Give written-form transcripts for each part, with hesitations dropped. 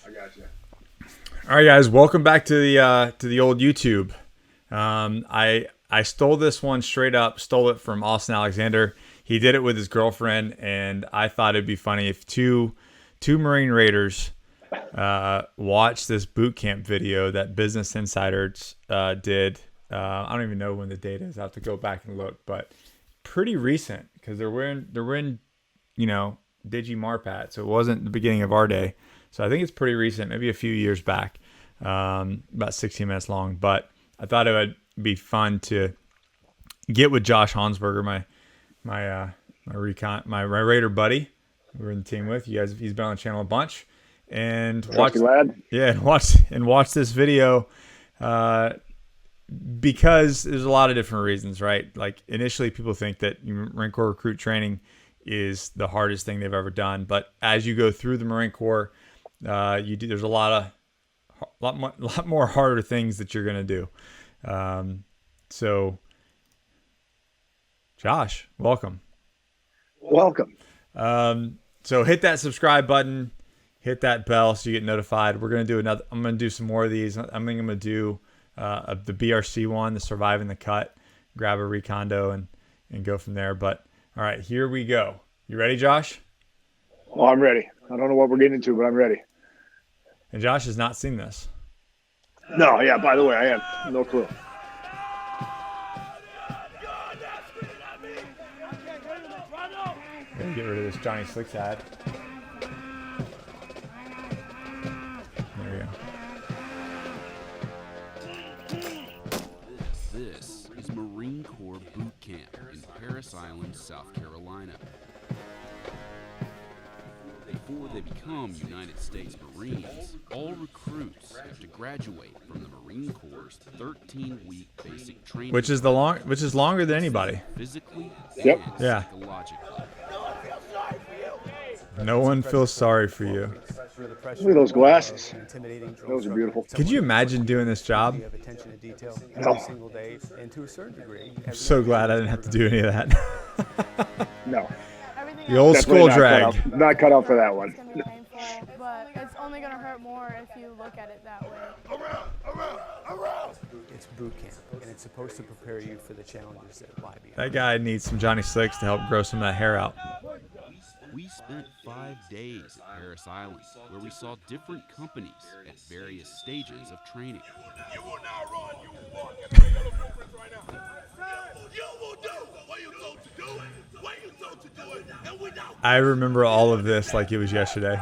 I got you. All right, guys, welcome back to the old YouTube. I stole this one straight up. Stole it from Austin Alexander. He did it with his girlfriend, and I thought it'd be funny if two Marine Raiders watched this boot camp video that Business Insiders did. I don't even know when the date is. I have to go back and look, but pretty recent because they're wearing Digi Marpat, so it wasn't the beginning of our day. So I think it's pretty recent, maybe a few years back, about 16 minutes long. But I thought it would be fun to get with Josh Honsberger, my Raider buddy, we're in the team with. You guys, he's been on the channel a bunch, and watch this video because there's a lot of different reasons, right? Like initially, people think that Marine Corps recruit training is the hardest thing they've ever done, but as you go through the Marine Corps, there's a lot more harder things that you're gonna do. So, Josh, welcome. Welcome. So hit that subscribe button, hit that bell so you get notified. We're gonna do another. I'm gonna do some more of these. I think I'm gonna do the BRC one, the Surviving the Cut. Grab a recondo and go from there. But all right, here we go. You ready, Josh? Oh, I'm ready. I don't know what we're getting into, but I'm ready. And Josh has not seen this. No, yeah, by the way, I have no clue. Gotta get rid of this Johnny Slicks ad. There we go. This is Marine Corps Boot Camp in Parris Island, South Carolina. Before they become United States Marines, all recruits have to graduate from the Marine Corps' 13-week basic training, Which is longer than anybody. physically Yep. and Yeah. psychologically. No one feels sorry for you. Look at those glasses. Those are beautiful. Could you imagine doing this job? No. I'm so glad I didn't have to do any of that. No. The old Definitely school drag. Not cut out for that one. It's going to be painful, but it's only going to hurt more if you look at it that way. It's boot camp, and it's supposed to prepare you for the challenges that lie beyond. That guy needs some Johnny Slicks to help grow some of that hair out. We spent 5 days at Parris Island, where we saw different companies at various stages of training. You will not run, you will walk. Right now. You will do what you told to do it, when you told to do it, and without. I remember all of this like it was yesterday.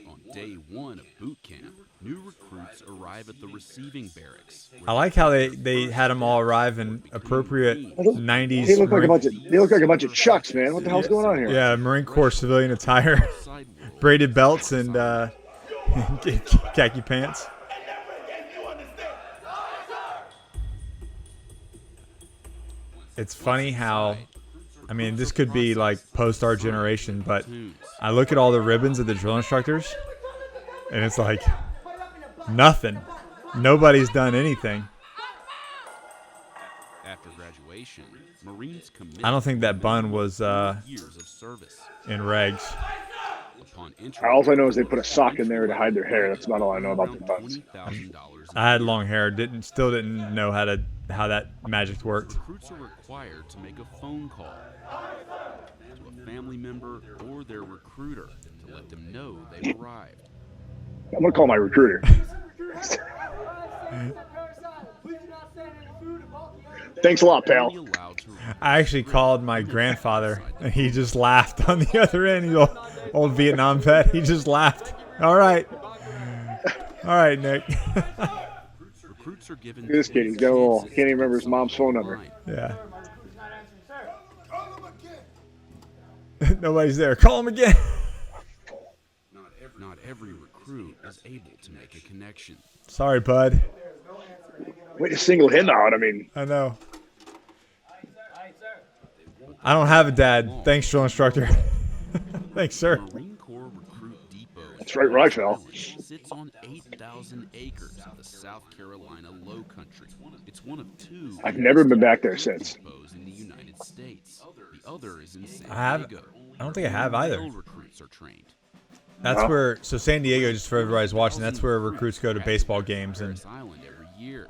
On day 1 of boot camp, new recruits arrive at the receiving barracks. I like how they had them all arrive in appropriate 90s. They look like a bunch of chucks, man. What the hell's going on here? Yeah, Marine Corps civilian attire, braided belts, and khaki pants. It's funny how, I mean, this could be like post our generation, but I look at all the ribbons of the drill instructors, and it's like nothing. Nobody's done anything. After graduation, Marines commit I don't think that bun was years of service. in regs. Upon entry, All I know is they put a sock in there to hide their hair. That's about all I know about the buns. $20,000 I had long hair, still didn't know how that magic worked. Recruits are required to make a phone call to a family member or their recruiter to let them know they've arrived. I'm gonna call my recruiter. Thanks a lot, pal. Only allowed to I actually called my grandfather, and he just laughed on the other end. He's old Vietnam vet. He just laughed. All right, Nick. Recruits are given This kid, he's got a little, can't even remember his mom's phone number. Yeah. Nobody's there. Call him again. Not every recruit is able to make a connection. Sorry, bud. Way to single him out. I mean, I know. I don't have a dad. Thanks, drill instructor. Thanks, sir. Marine Corps Recruit Depot that's right, where I fell. sits on 8,000 acres of the South Carolina Low Country. It's one of 2 I've never been back there since. depots in the United States. The other is in San I Diego. don't think I have either. Male recruits are trained. That's Wow. where. So San Diego, just for everybody's watching, that's where recruits go to baseball games and Island every year.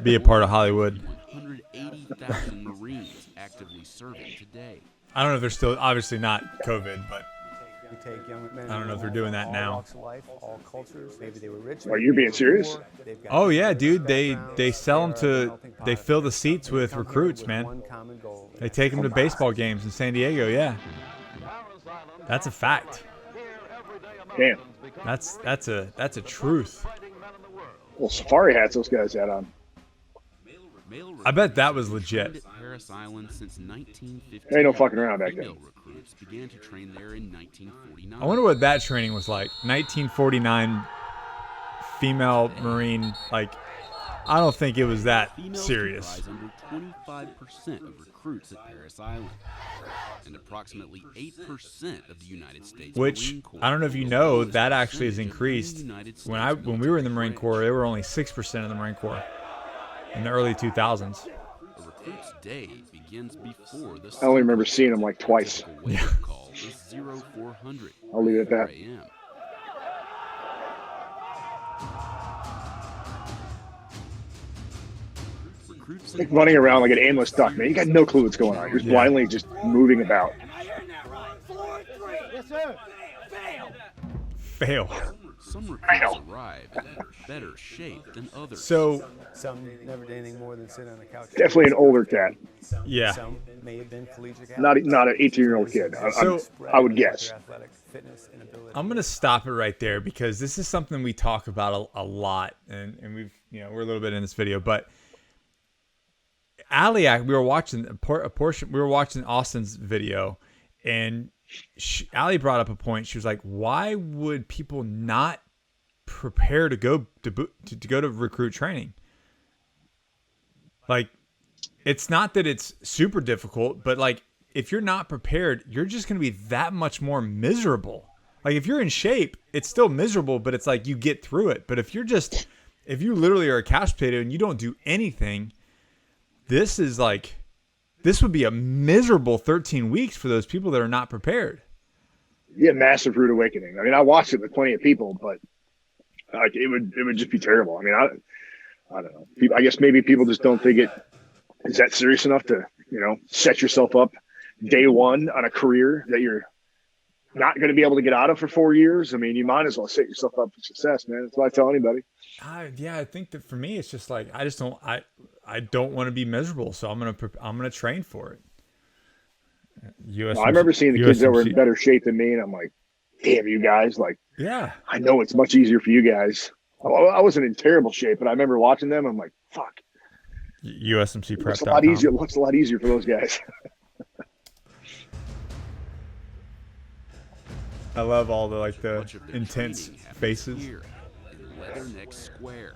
be a part of Hollywood. 180,000 Marines actively serving today. I don't know if they're still, obviously not COVID, but We take young men. I don't know if they're and doing women that from all now. walks of life, all cultures. Maybe they were rich. Are you being serious? They've got oh yeah, diverse dude, they backgrounds. sell them They are a to, melting pot they of fill the people. seats They with come here recruits, with man. one common goal. They take them to baseball games in San Diego. Yeah, that's a fact. Damn. That's a truth. Well, safari hats those guys had on. I bet that was legit. At Paris Island since 1950. Ain't no fucking around back then. Female recruits began to train there in 1949. I wonder what that training was like. 1949 female Marine. Like, I don't think it was that Females serious. comprise under 25% of recruits at Paris Island, and approximately 8% of the United States Which Marine Corps. I don't know if you was the know, lowest that actually has percentage of increased. United States When we were in the Marine military Corps, they were only 6% of the Marine Corps in the early 2000s. A recruit's day begins before the I only remember seeing them like twice. wake-up call is 0400. I'll leave it at that. 4 a.m. Recruits Like running around like an aimless duck, man. You got no clue what's going on. You're just blindly just moving about. Fail. Some recruits arrive in better shape than others. So, Some never did anything more than sit on the couch. Definitely an older cat, yeah. Some may have been collegiate not athletes. an 18-year-old kid. I would guess. Their athletic fitness and ability. I'm gonna stop it right there because this is something we talk about a lot, and we've we're a little bit in this video, but Ali, we were watching a portion. We were watching Austin's video, and Ali brought up a point. She was like, "Why would people not prepare to go to recruit training? Like, it's not that it's super difficult, but like if you're not prepared, you're just gonna be that much more miserable." Like if you're in shape, it's still miserable, but it's like you get through it. But if you literally are a couch potato and you don't do anything, this would be a miserable 13 weeks for those people that are not prepared. Yeah, massive rude awakening. I mean, I watched it with plenty of people, but like it would just be terrible. I mean, I don't know. I guess maybe people just don't think it is that serious enough to set yourself up day one on a career that you're not going to be able to get out of for 4 years. I mean, you might as well set yourself up for success, man. That's what I tell anybody. Yeah, I think that for me, it's just like I don't want to be miserable, so I'm gonna train for it. I remember seeing the kids that were in better shape than me, and I'm like, damn, you guys! Like, yeah, I know it's much easier for you guys. I wasn't in terrible shape, but I remember watching them. I'm like, fuck. USMC prep. It's a lot easier. It looks a lot easier for those guys. I love all the the intense Training happens faces. here in Leatherneck Square,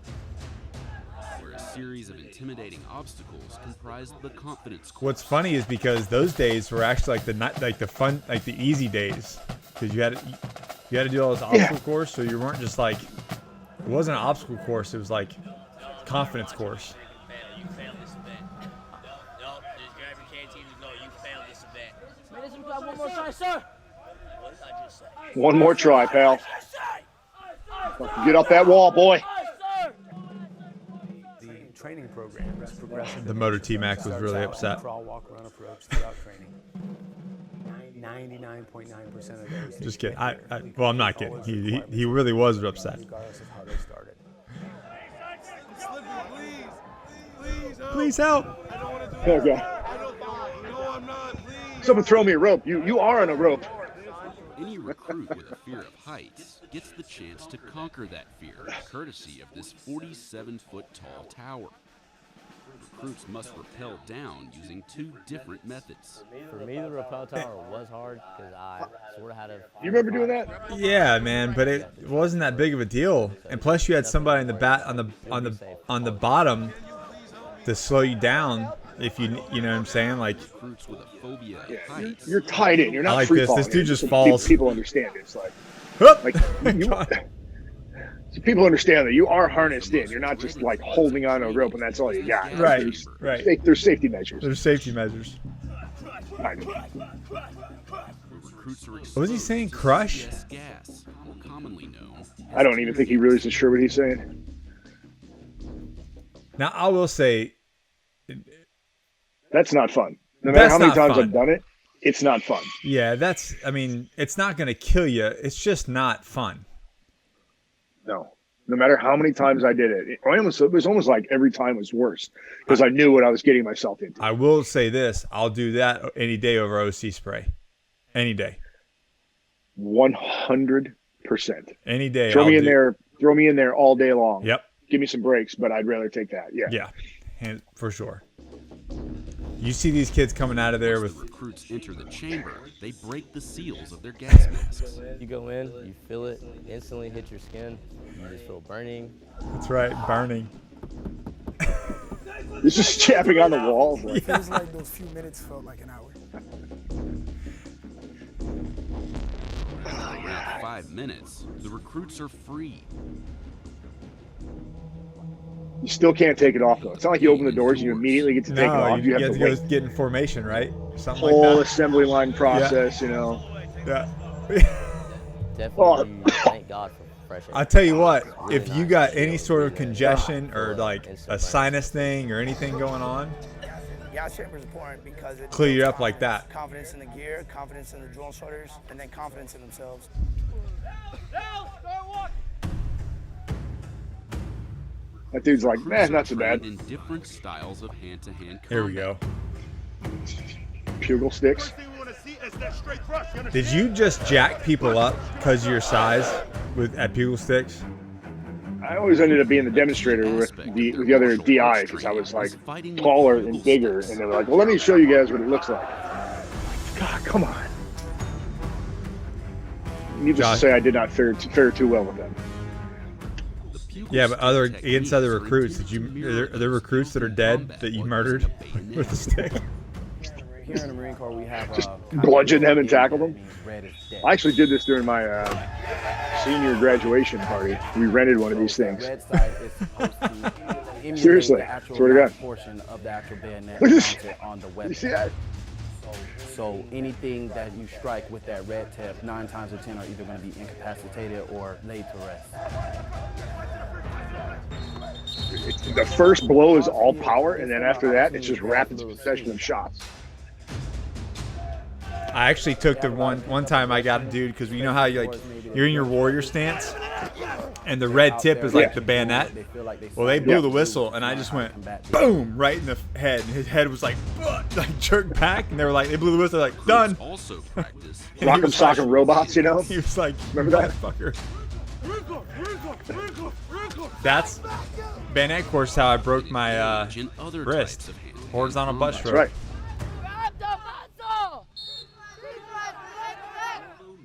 where a series of intimidating obstacles comprised the confidence course. What's funny is because those days were actually the easy days, because you had to do all this obstacle course, so you weren't just like, it wasn't an obstacle course, it was like confidence course. You failed this event. Nope, just grab your canteen and go. You failed this event. One more try, sir. What did I just say? One more try, pal. Get up that wall, boy. The training program is progressive. The motor T-Max was really upset. Crawl, walk, run approach throughout training. 99.9% of those. Just kidding. Well, I'm not kidding. He really was upset. Regardless of how they started. Please help. Okay. No, I'm not. Please. Someone throw me a rope. You are on a rope. Any recruit with a fear of heights gets the chance to conquer that fear, courtesy of this 47-foot tall tower. Recruits must rappel down using 2 different methods. For me, the rappel tower was hard because I sort of had a. You remember doing that? Yeah, man, but it wasn't that big of a deal. And plus, you had somebody in the on the bottom to slow you down if you know what I'm saying, like. Recruits with a phobia of heights. You're tied in. You're not I like free this. falling. This dude just So falls. People understand it. It's like Whoop! so people understand that you are harnessed in. You're not just like holding on to a rope and that's all you got. Right, right. There's safety measures. There's safety measures. I know. Recruits are What was he saying? exposed to Crush? CS gas, commonly known I don't even think he really is sure what he's saying. Now, I will say, That's not fun. No matter That's how many not times fun. I've done it, it's not fun. yeah, I mean, it's not going to kill you. It's just not fun. No. No matter how many times I did it, it was almost like every time was worse because I knew what I was getting myself into. I will say this. I'll do that any day over OC spray. Any day. 100%. Any day. Throw me in there all day long. Yep. Give me some breaks, but I'd rather take that. Yeah. Yeah, for sure. You see these kids coming out of there Once with the recruits enter the chamber, they break the seals of their gas masks. You go in, you feel it, instantly hit your skin. You just feel burning. That's right, burning. It's just chapping on the walls. It feels like those few minutes felt like an hour. Around 5 minutes, the recruits are free. You still can't take it off though. It's not like you open the doors and you immediately get to take it No, off. you have to go wait. get in formation, right? Something Whole like that. assembly line process, you know. Yeah. Definitely thank God for fresh air. I'll tell you what, It's really if you nice. got any sort of congestion or Feel like instant a burn. sinus thing or anything going on, Gas chamber is important because it clear you builds up like that. confidence in the gear, confidence in the drill instructors, and then confidence in themselves. That dude's like, man, not so Trained bad. in different styles of hand-to-hand combat. Here we go. Pugil sticks. Did you just jack people up because of your size at Pugil sticks? I always ended up being the demonstrator with the other DI because I was like taller and bigger, and they were like, well, let me show you guys what it looks like. God, come on. Needless Josh. to say, I did not fare too well with them. Yeah, but against other recruits, are there recruits that are dead that you murdered with a stick? Here in the Marine Corps, we have Just bludgeon them and tackle them. Red is dead. I actually did this during my senior graduation party. We rented one of these things. Red side is supposed to emulate Seriously, the actual swear to God. portion of the actual bayonet Look at this. mounted on the You weapon. see that? So anything that you strike with that red tip, 9 times out of 10 are either going to be incapacitated or laid to rest. The first blow is all power, and then after that, it's just rapid succession of shots. I actually took the one time I got a dude because you know how you're in your warrior stance and the red tip is like the bayonet. Well, they blew the whistle and I just went boom right in the head. And his head was like jerked back, and they blew the whistle like done. Also practice. Rock'em sock'em robots, you know? He was like, Remember that? motherfucker. That's bayonet course how I broke my In other wrist. types of hand-to-hand Horizontal butt combat. stroke. That's right.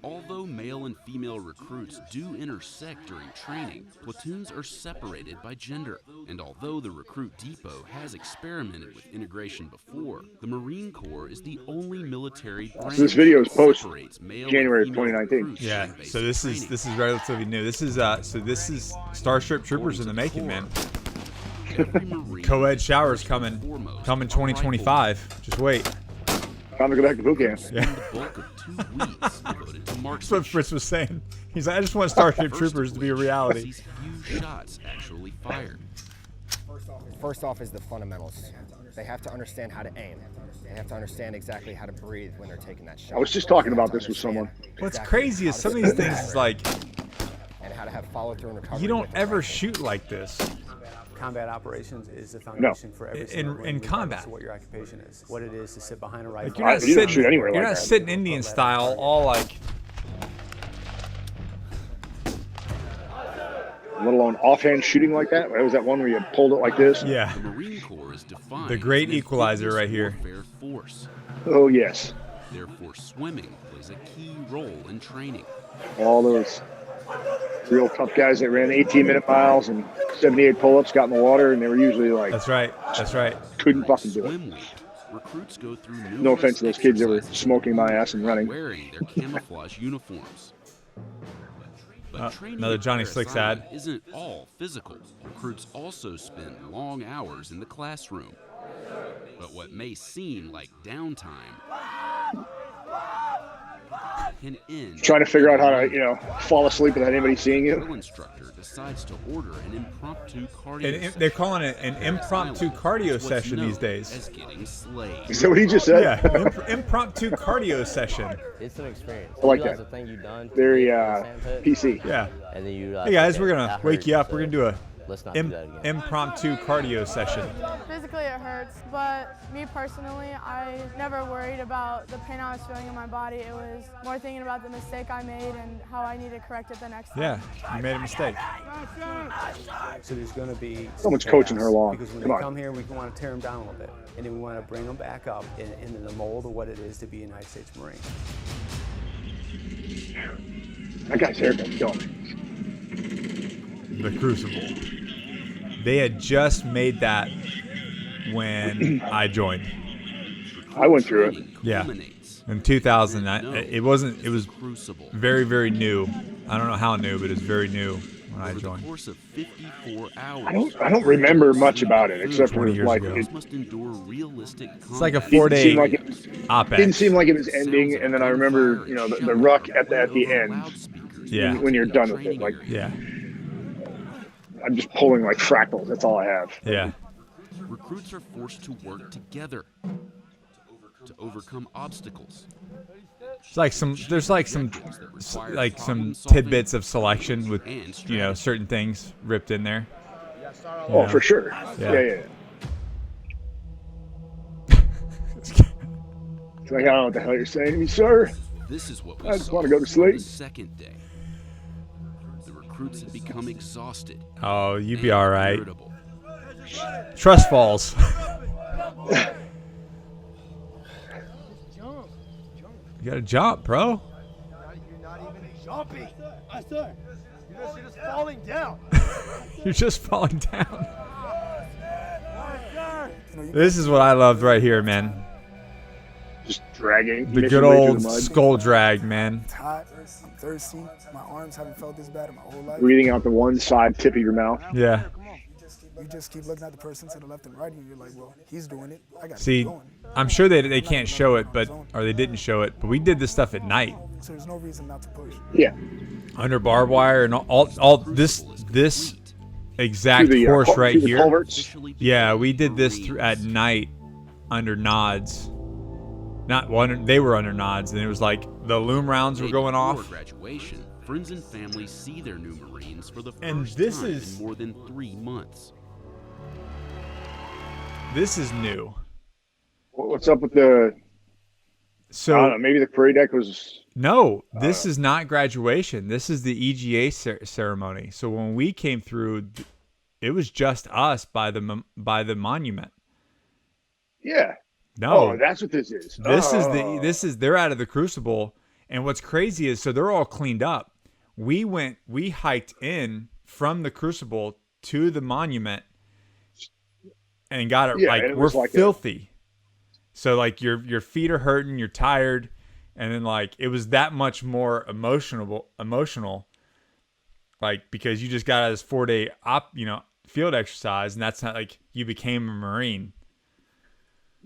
Although male and female recruits do intersect during training, platoons are separated by gender. And although the recruit depot has experimented with integration before, the Marine Corps is the only military branch this video is that post separates male January and female 2019. recruits Yeah, during so basic this is training. relatively new. This is Starship Troopers in the making, man. Every Marine Co-ed showers is coming foremost 2025. Just wait. Time to go back to boot camp. spend the bulk of 2 weeks devoted to That's what marksmanship. Fritz was saying. He's like, I just want Starship First Troopers of to be a which reality. sees few shots actually fired. First off is the fundamentals. They have to understand how to aim. They have to understand exactly how to breathe when they're taking that shot. I was just talking They have about to this with understand someone. What's exactly crazy is how some to of these spin things that is like, and how to have follow through and recovery. you don't with the ever rifle. shoot like this. Combat operations is the foundation for every single Marine, in regardless combat. of what your occupation is. What it is to sit behind a rifle. Like you're not You don't shoot sitting, anywhere you're like not that. sitting Indian style, all like, Let alone offhand shooting like that. What was that one where you pulled it like this? yeah. The Marine Corps is defined The great as an equalizer amphibious right here. warfare force. Oh, yes. Therefore, swimming plays a key role in training. All those real tough guys that ran 18-minute miles and 78 pull-ups got in the water, and they were usually like, That's right. That's right. couldn't fucking do it. Swim week. Recruits go through numerous No offense to those kids that were exercises smoking my ass and running. wearing their camouflage uniforms. But training another at Johnny their Slicks assignment ad. isn't all physical. Recruits also spend long hours in the classroom. But what may seem like downtime can end. Trying to figure out how to, you know, fall asleep without anybody seeing The drill you. instructor decides to order an impromptu cardio And session. they're calling it an impromptu cardio What's session known these days. as getting slayed. Is that what he just said? Yeah, impromptu cardio session. It's an experience. I like you realize that. the thing you've done. Very sandpit, PC. Yeah. And then you. Hey guys, okay, we're gonna that wake you hurts, up. We're so gonna do a let's not do that again. impromptu cardio session. Physically it hurts, but me personally, I never worried about the pain I was feeling in my body. It was more thinking about the mistake I made and how I need to correct it the next time. Yeah, you made a mistake. So there's going to be Someone's coaching her along. because when Come they on. come here, we want to tear them down a little bit, and then we want to bring them back up in the mold of what it is to be a United States Marine. That guy's haircut's killing me. The Crucible. They had just made that when I joined. I went through it. Yeah. In 2000, it wasn't. It was very, very new. I don't know how new, but it's very new when I joined. Course of 54 hours. I don't remember much about it except for 20 years like ago. it Must endure realistic It's like a combat. 4-day seemed like it op-ed. didn't seem like it was ending, and then I remember, you know, the ruck at the end. Yeah. When you're done with it, like Yeah. I'm just pulling like fractals. That's all I have. Yeah. Recruits are forced to work together to overcome obstacles. It's like there's like some tidbits of selection with, you know, certain things ripped in there. You Oh, know? for sure. Yeah. Yeah. It's like, I don't know what the hell you're saying to me, sir. This is what we I just saw want to go to on sleep. the second day. The recruits had become exhausted. Oh, you'd be and all right. irritable. Trust falls. You gotta jump, bro. You're not even jumping. Sir, you're just falling down. You're just falling down. This is what I loved right here, man. Just dragging. The good old skull drag, man. Hot, I'm thirsty. My arms haven't felt this bad in my whole life. Breathing out the one side tip of your mouth. Yeah. You just keep looking at the person to the left and right, and you're like, well, he's doing it. I got to See, keep going. I'm sure they can't show it, or they didn't show it, but we did this stuff at night. So there's no reason not to push. Yeah. Under barbed wire and all this exact Through the, course right through the here. culverts. Yeah, we did this at night under nods. Not one, they were under nods, and it was like the loom rounds were going Before off. graduation, friends and family see their new Marines for the And first this time is- in more than 3 months. This is new. What's up with the? So I don't know. Maybe the parade deck was. no, this is not graduation. This is the EGA ceremony. So when we came through, it was just us by the monument. Yeah. No, Oh, that's what this is. This is they're out of the Crucible, and what's crazy is so they're all cleaned up. We hiked in from the Crucible to the monument and got it. Yeah, like and it we're was like filthy. So like your feet are hurting, you're tired, and then like it was that much more emotional, like because you just got out of this 4-day field exercise, and that's not like you became a Marine.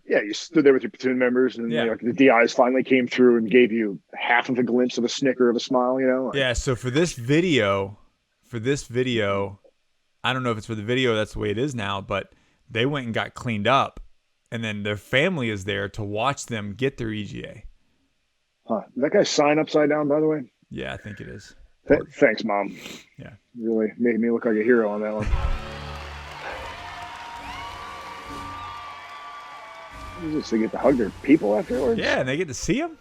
Yeah, you stood there with your platoon members, and Yeah. you know, the DIs finally came through and gave you half of a glimpse of a snicker of a smile. You know. Yeah, so for this video, I don't know if it's for the video, that's the way it is now, but they went and got cleaned up, and then their family is there to watch them get their EGA. Huh. Did that guy sign upside down, by the way? Yeah, I think it is. Thanks, Mom. Yeah. Really made me look like a hero on that one. What is this? They get to hug their people afterwards? Yeah, and they get to see them?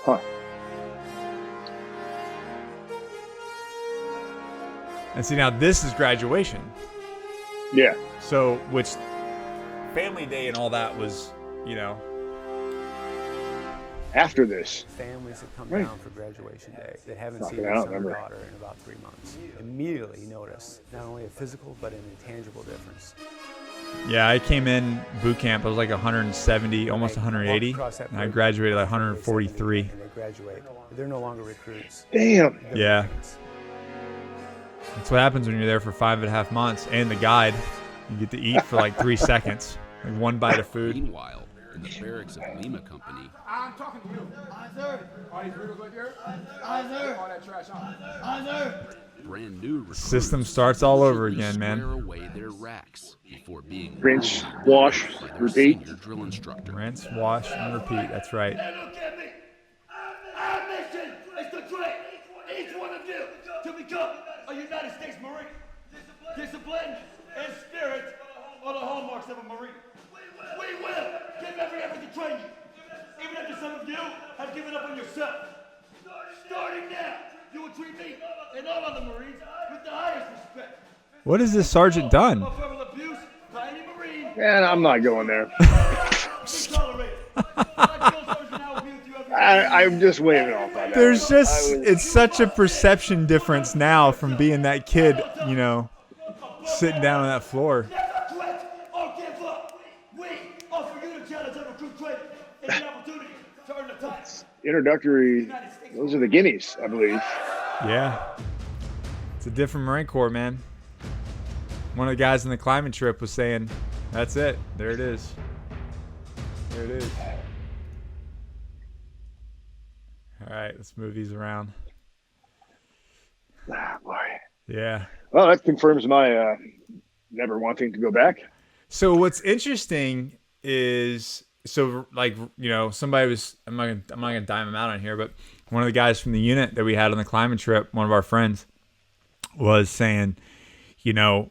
Huh. And see, now this is graduation. Yeah. So, which family day and all that was, you know. After this. Families that come Right. down for graduation day that haven't Fucking seen I their don't son or remember. daughter in about 3 months immediately notice not only a physical but an intangible difference. Yeah, I came in boot camp. I was like 170, almost 180. And I graduated like 143. And they graduate. They're no longer recruits. Damn. They're Yeah. Marines. That's what happens when you're there for 5.5 months. And the guide, you get to eat for like 3 seconds, like one bite of food. Meanwhile, in the barracks of Lima Company, I'm talking to you. Aye, sir. Are these riddles right there? Aye, sir. All that trash on. Aye, sir. brand new recruits System starts all over usually again, man. square away their racks before being Rinse, brutally wash, by their repeat. senior drill instructor. Rinse, wash, and repeat. That's right. Hey, look at me. Our mission is to train each one of you to become a United States Marine. Discipline and spirit are the hallmarks of a Marine. We will give every effort to train you, even after some of you have given up on yourself. Starting now, you will treat me and all other Marines with the highest respect. What has this sergeant done? No verbal abuse by any Marine. Man, I'm not going there. I'm just waving off on that. There's just, it's such a perception difference now from being that kid, you know, sitting down on that floor. Never quit or give up. We offer you the challenge of recruit training and the opportunity to earn the title. Introductory, those are the guineas, I believe. Yeah. It's a different Marine Corps, man. One of the guys in the climbing trip was saying, that's it. There it is. There it is. All right, let's move these around. Ah, boy. Yeah. Well, that confirms my never wanting to go back. So what's interesting is, so like, you know, somebody was, I'm not gonna dime him out on here, but one of the guys from the unit that we had on the climbing trip, one of our friends, was saying, you know,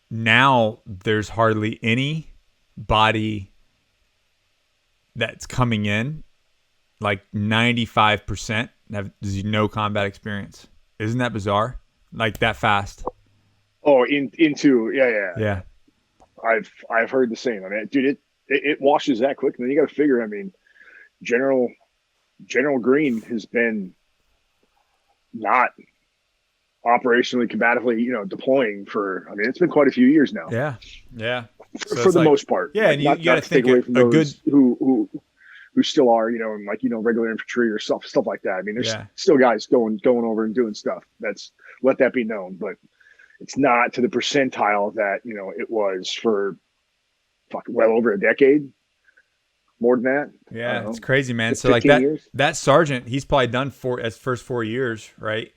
now there's hardly any body that's coming in, like 95% have no combat experience. Isn't that bizarre? Like that fast? Oh, into Yeah. I've heard the same. I mean, dude, it washes that quick. And then you got to figure. I mean, General Green has been not operationally combatively, you know, deploying for. I mean, it's been quite a few years now. Yeah, yeah. For the most part. Yeah, like, and you got to think away from a those good who still are, you know, and like, you know, regular infantry or stuff like that. I mean, there's Yeah. still guys going over and doing stuff. Let that be known, but it's not to the percentile that, you know, it was for well over a decade, more than that. Yeah, it's crazy, man. So 15 like that years? that sergeant, he's probably done his first 4 years, right?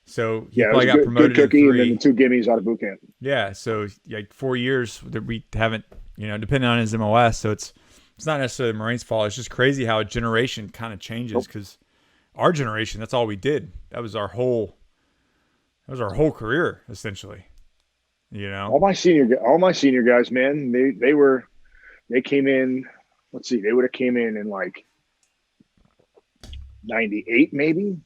So he Yeah, it probably was got good promoted cookie in and then 3. the 2 gimmies out of boot camp. Yeah, so like 4 years that we haven't, you know, depending on his MOS. So it's not necessarily the Marines' fault. It's just crazy how a generation kind of changes, because our generation, that's all we did. That was our whole career, essentially. You know, All my senior guys, man, they came in. Let's see, they would have came in like 98, maybe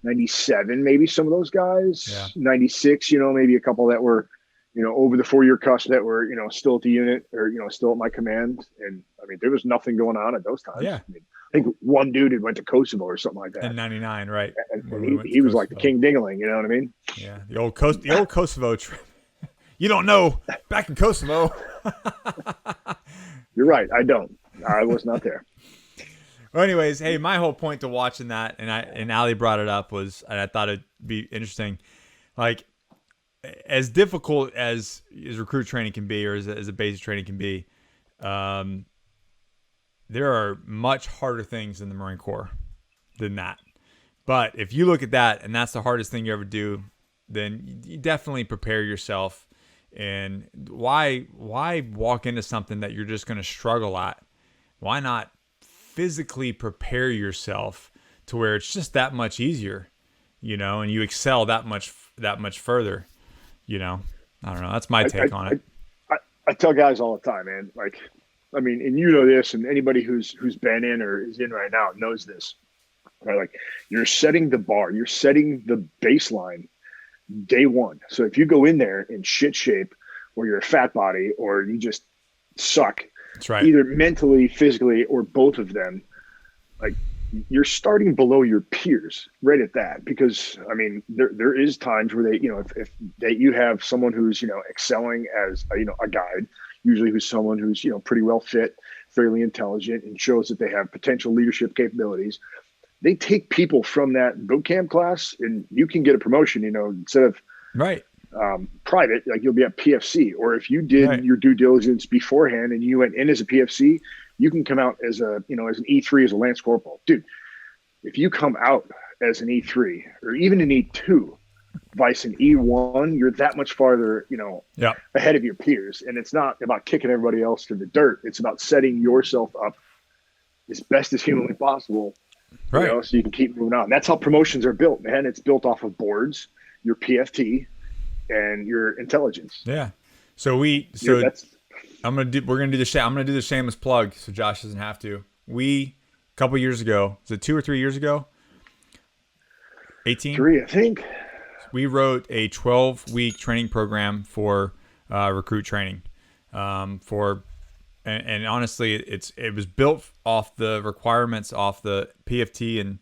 97, maybe some of those guys. Yeah. 96, you know, maybe a couple that were, you know, over the 4-year cusp that were, you know, still at the unit or, you know, still at my command. And I mean, there was nothing going on at those times. Yeah. I mean, I think one dude had went to Crucible or something like that. in '99, right? And he was like the king dingling, you know what I mean? Yeah, the old Kosovo trip. You don't know, back in Kosovo. You're right. I was not there. Well, anyways, hey, my whole point to watching that, and Ali brought it up, was, and I thought it'd be interesting, like, as difficult as recruit training can be, or as a basic training can be, there are much harder things in the Marine Corps than that. But if you look at that, and that's the hardest thing you ever do, then you definitely prepare yourself. And why walk into something that you're just going to struggle at? Why not physically prepare yourself to where it's just that much easier, you know, and you excel that much further, you know? I don't know. That's my take on it. I tell guys all the time, man. Like, I mean, and you know this, and anybody who's been in or is in right now knows this. Right? Like, you're setting the bar, you're setting the baseline day one. So if you go in there in shit shape, or you're a fat body, or you just suck, that's right, either mentally, physically, or both of them, like, you're starting below your peers right at that. Because I mean, there is times where they, you know, if you have someone who's, you know, excelling as a, you know, a guide, usually who's someone who's, you know, pretty well fit, fairly intelligent, and shows that they have potential leadership capabilities. They take people from that boot camp class, and you can get a promotion, you know, instead of right private, like you'll be at PFC, or if you did your due diligence beforehand and you went in as a PFC, you can come out as as an E3, as a Lance Corporal. Dude, if you come out as an E3 or even an E2, vice an E1, you're that much farther, ahead of your peers. And it's not about kicking everybody else to the dirt. It's about setting yourself up as best as humanly possible, so you can keep moving on. That's how promotions are built, man. It's built off of boards, your PFT, and your intelligence. Yeah. So we're gonna do the shameless plug, so Josh doesn't have to. A couple years ago, was it 2 or 3 years ago? 18? 3, I think. We wrote a 12-week training program for recruit training. And honestly, it was built off the requirements off the PFT and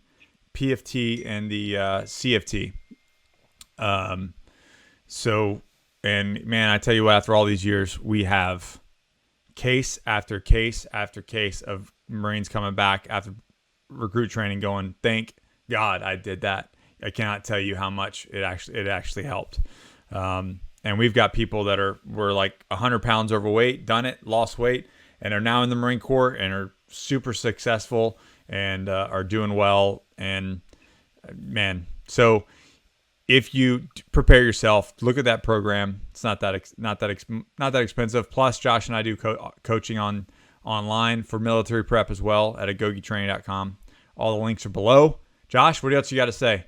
the CFT. And man, I tell you what, after all these years, we have case after case after case of Marines coming back after recruit training going, thank God I did that. I cannot tell you how much it actually helped. And we've got people that were like 100 pounds overweight, done it, lost weight, and are now in the Marine Corps and are super successful and are doing well. And man, so if you prepare yourself, look at that program. It's not that expensive. Plus, Josh and I do coaching online for military prep as well at agogitraining.com. All the links are below. Josh, what else you got to say?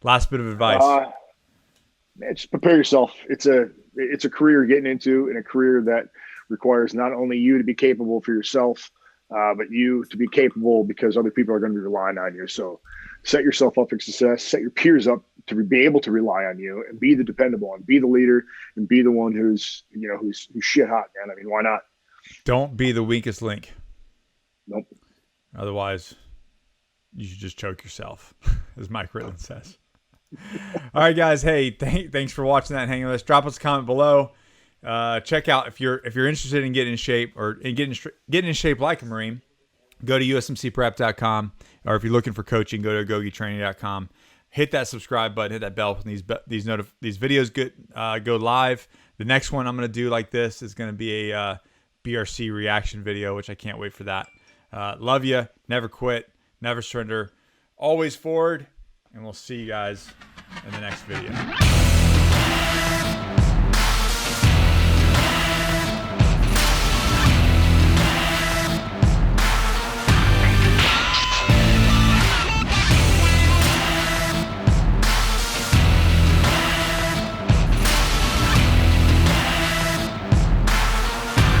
Last bit of advice. Man, just prepare yourself. It's a career you're getting into, and a career that requires not only you to be capable for yourself, but you to be capable because other people are going to be relying on you. So set yourself up for success, set your peers up to be able to rely on you, and be the dependable one, be the leader, and be the one who's shit hot, man. I mean, why not? Don't be the weakest link. Nope. Otherwise, you should just choke yourself, as Mike Ritland says. All right, guys. Hey, thanks for watching that and hanging with us. Drop us a comment below. Check out if you're interested in getting in shape or getting in shape like a Marine. Go to USMCprep.com, or if you're looking for coaching, go to agogitraining.com. Hit that subscribe button, hit that bell when these videos go live. The next one I'm going to do like this is going to be a BRC reaction video, which I can't wait for that. Love you. Never quit. Never surrender. Always forward. And we'll see you guys in the next video.